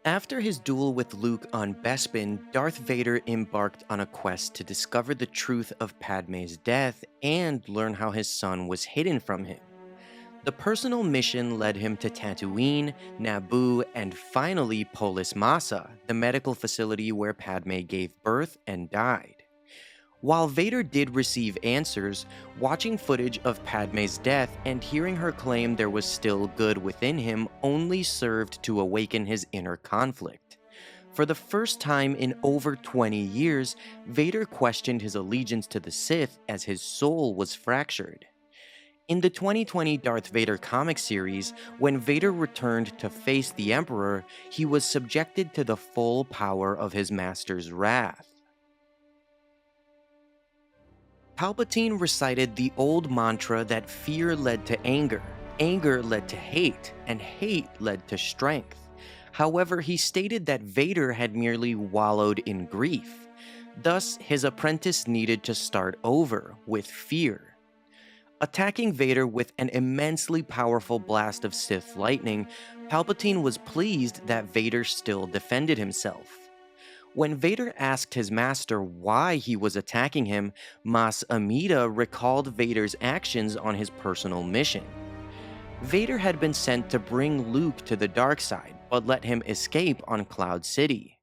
After his duel with Luke on Bespin, Darth Vader embarked on a quest to discover the truth of Padme's death and learn how his son was hidden from him. The personal mission led him to Tatooine, Naboo, and finally Polis Massa, the medical facility where Padme gave birth and died. While Vader did receive answers, watching footage of Padme's death and hearing her claim there was still good within him only served to awaken his inner conflict. For the first time in over 20 years, Vader questioned his allegiance to the Sith as his soul was fractured. In the 2020 Darth Vader comic series, when Vader returned to face the Emperor, he was subjected to the full power of his master's wrath. Palpatine recited the old mantra that fear led to anger, anger led to hate, and hate led to strength. However, he stated that Vader had merely wallowed in grief. Thus, his apprentice needed to start over with fear. Attacking Vader with an immensely powerful blast of Sith lightning, Palpatine was pleased that Vader still defended himself. When Vader asked his master why he was attacking him, Mas Amida recalled Vader's actions on his personal mission. Vader had been sent to bring Luke to the dark side, but let him escape on Cloud City.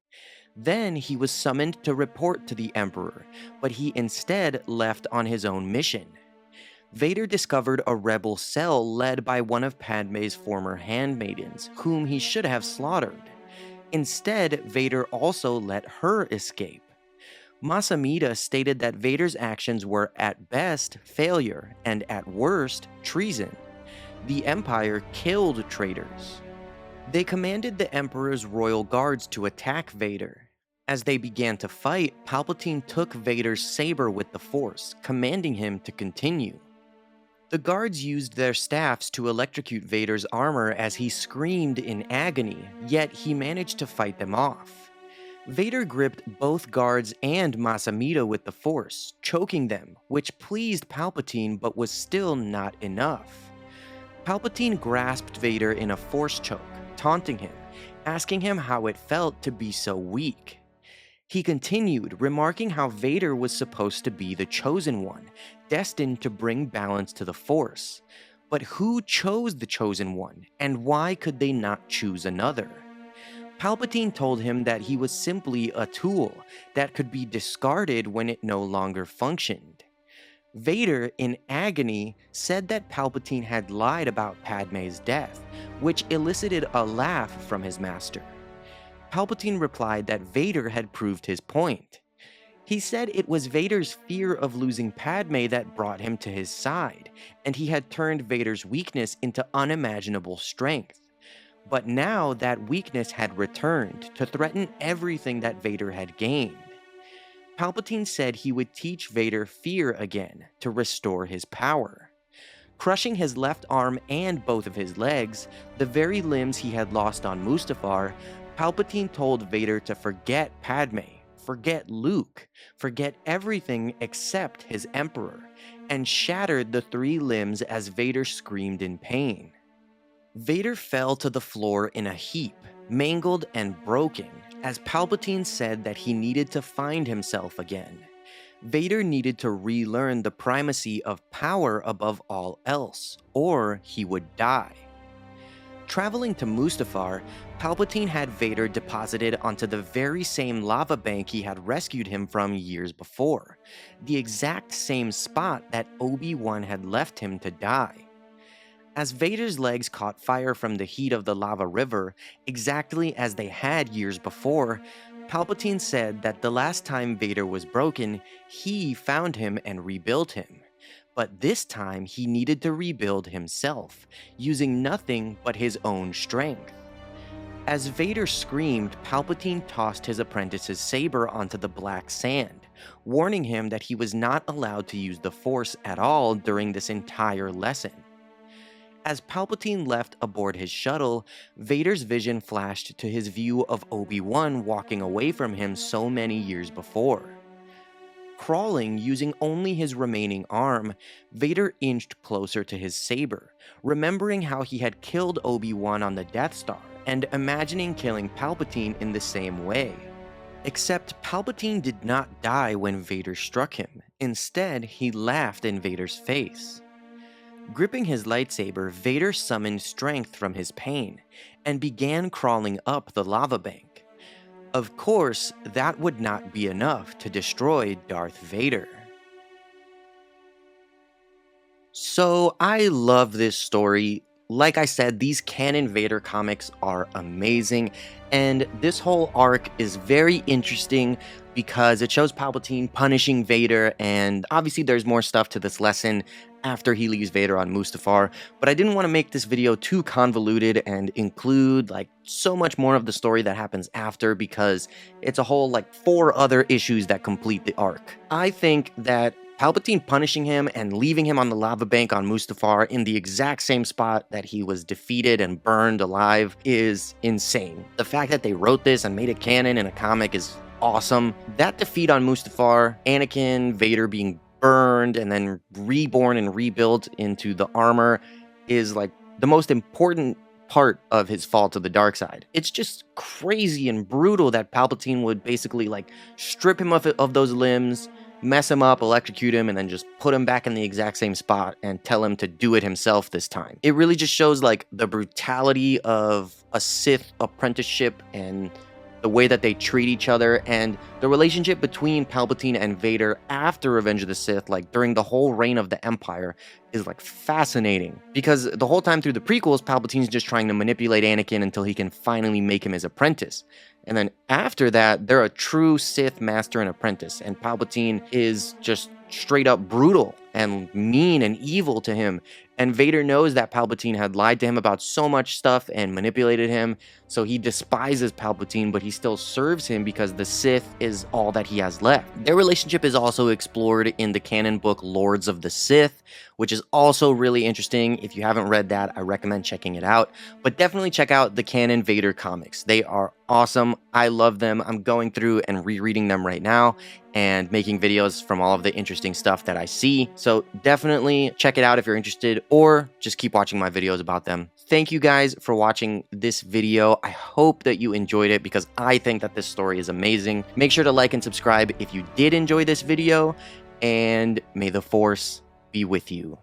Then he was summoned to report to the Emperor, but he instead left on his own mission. Vader discovered a rebel cell led by one of Padme's former handmaidens, whom he should have slaughtered. Instead, Vader also let her escape. Masamida stated that Vader's actions were at best failure and at worst treason. The Empire killed traitors. They commanded the Emperor's royal guards to attack Vader. As they began to fight, Palpatine took Vader's saber with the Force, commanding him to continue. The guards used their staffs to electrocute Vader's armor as he screamed in agony, yet he managed to fight them off. Vader gripped both guards and Masamida with the Force, choking them, which pleased Palpatine but was still not enough. Palpatine grasped Vader in a Force choke, taunting him, asking him how it felt to be so weak. He continued, remarking how Vader was supposed to be the Chosen One, destined to bring balance to the Force. But who chose the Chosen One, and why could they not choose another? Palpatine told him that he was simply a tool that could be discarded when it no longer functioned. Vader, in agony, said that Palpatine had lied about Padme's death, which elicited a laugh from his master. Palpatine replied that Vader had proved his point. He said it was Vader's fear of losing Padme that brought him to his side, and he had turned Vader's weakness into unimaginable strength. But now that weakness had returned to threaten everything that Vader had gained. Palpatine said he would teach Vader fear again to restore his power. Crushing his left arm and both of his legs, the very limbs he had lost on Mustafar, Palpatine told Vader to forget Padme, forget Luke, forget everything except his Emperor, and shattered the three limbs as Vader screamed in pain. Vader fell to the floor in a heap, mangled and broken, as Palpatine said that he needed to find himself again. Vader needed to relearn the primacy of power above all else, or he would die. Traveling to Mustafar, Palpatine had Vader deposited onto the very same lava bank he had rescued him from years before, the exact same spot that Obi-Wan had left him to die. As Vader's legs caught fire from the heat of the lava river, exactly as they had years before, Palpatine said that the last time Vader was broken, he found him and rebuilt him. But this time he needed to rebuild himself, using nothing but his own strength. As Vader screamed, Palpatine tossed his apprentice's saber onto the black sand, warning him that he was not allowed to use the Force at all during this entire lesson. As Palpatine left aboard his shuttle, Vader's vision flashed to his view of Obi-Wan walking away from him so many years before. Crawling using only his remaining arm, Vader inched closer to his saber, remembering how he had killed Obi-Wan on the Death Star and imagining killing Palpatine in the same way. Except Palpatine did not die when Vader struck him. Instead, he laughed in Vader's face. Gripping his lightsaber, Vader summoned strength from his pain and began crawling up the lava bank. Of course, that would not be enough to destroy Darth Vader. So, I love this story. Like I said, these Canon Vader comics are amazing, and this whole arc is very interesting because it shows Palpatine punishing Vader, and obviously there's more stuff to this lesson after he leaves Vader on Mustafar, but I didn't want to make this video too convoluted and include like so much more of the story that happens after, because it's a whole like 4 other issues that complete the arc. I think that Palpatine punishing him and leaving him on the lava bank on Mustafar in the exact same spot that he was defeated and burned alive is insane. The fact that they wrote this and made it canon in a comic is awesome. That defeat on Mustafar, Anakin, Vader being burned and then reborn and rebuilt into the armor, is like the most important part of his fall to the dark side. It's just crazy and brutal that Palpatine would basically like strip him of those limbs, mess him up, electrocute him, and then just put him back in the exact same spot and tell him to do it himself this time. It really just shows like the brutality of a Sith apprenticeship and the way that they treat each other, and the relationship between Palpatine and Vader after Revenge of the Sith, like during the whole reign of the Empire, is like fascinating. Because the whole time through the prequels, Palpatine's just trying to manipulate Anakin until he can finally make him his apprentice. And then after that, they're a true Sith master and apprentice, and Palpatine is just straight up brutal and mean and evil to him. And Vader knows that Palpatine had lied to him about so much stuff and manipulated him, so he despises Palpatine, but he still serves him because the Sith is all that he has left. Their relationship is also explored in the canon book Lords of the Sith, which is also really interesting. If you haven't read that, I recommend checking it out. But definitely check out the Canon Vader comics. They are awesome. I love them. I'm going through and rereading them right now and making videos from all of the interesting stuff that I see. So definitely check it out if you're interested, or just keep watching my videos about them. Thank you guys for watching this video. I hope that you enjoyed it because I think that this story is amazing. Make sure to like and subscribe if you did enjoy this video, and may the Force be with you.